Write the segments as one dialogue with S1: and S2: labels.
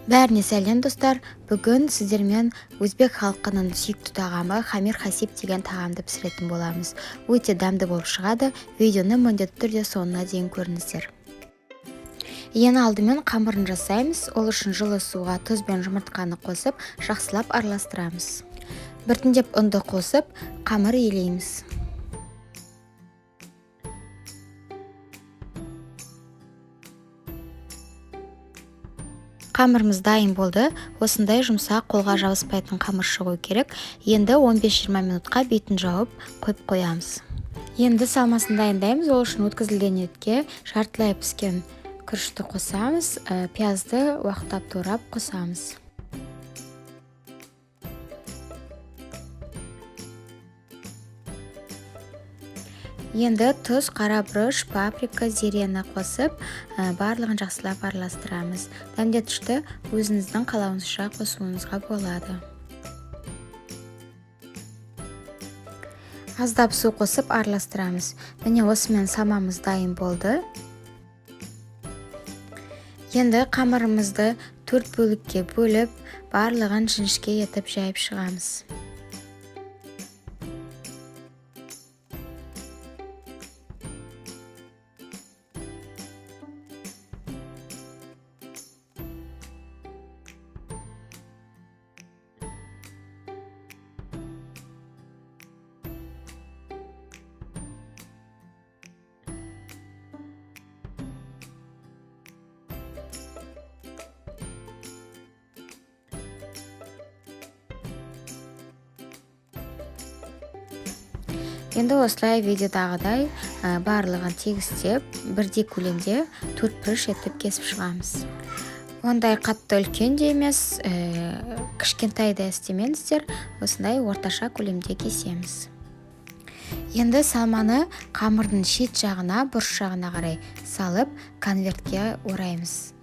S1: Бәріне сәлем достар. Бүгін сіздермен өзбек халқының сүйікті тағамы хамир хасиб деген тағамды пісіретін боламыз. Өте дәмді болып шығады. Видеоны міндетті түрде соңына дейін көріңіздер. Ең алдымен қамырын жасаймыз. Ол үшін жылы суға тұз бен жұмыртқаны қосып, жақсылап араластырамыз. Біртіндеп ұнды қосып, қамыр илейміз. Қамырымыз дайын болды. Осындай жұмсақ, қолға жабыспайтын қамыр шығу керек. Енді 15-20 минутқа бетін жауып қойып қоямыз. Енді салмасын дайындаймыз. Ол үшін өткізілген етке жартылай піскен күрішті қосамыз, пиязды уақыттап турап қосамыз. Енді тұз, қара бұрыш, паприка, зерені қосып, барлығын жақсылап араластырамыз. Дәмдеткішті өзіңіздің қалауыңызша қосуыңызға болады. Аздап су қосып араластырамыз. Міне осымен салмамыз дайын болды. Енді қамырымызды 4 бөлікке бөліп, барлығын жіңішке етіп жайып шығамыз. Енді осылай видеодағыдай барлығын тегістеп, бірдей көлемде 4 бұрыш етіп кесіп шығамыз. Ондай қатты үлкен де емес, кішкентай да істемеңіздер, осындай орташа көлемде кесеміз. Енді салманы қамырдың шет жағына, бұрыш жағына қарай салып, конвертке ораймыз.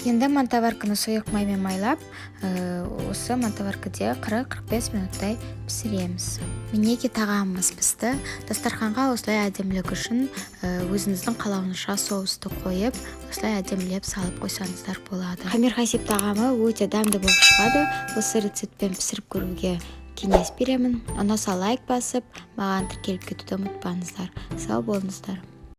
S1: Енді мантаварканы сұйық маймен майлап, осы мантаваркаде 40-45 минуттай пісіреміз. Мінеки тағамымыз пісті. Дастарханға осылай әдемілік үшін өзіңіздің қалауыңызша соусты қойып, осылай әдемілеп салып қойсаңыздар болады. Хамир хасиб тағамы өте дәмді болып шығады. Осы рецептпен пісіріп көруге кеңес беремін. Ұнаса лайк басып, маған тіркеліп кетуді ұмытпаңыздар. Сау болыңыздар.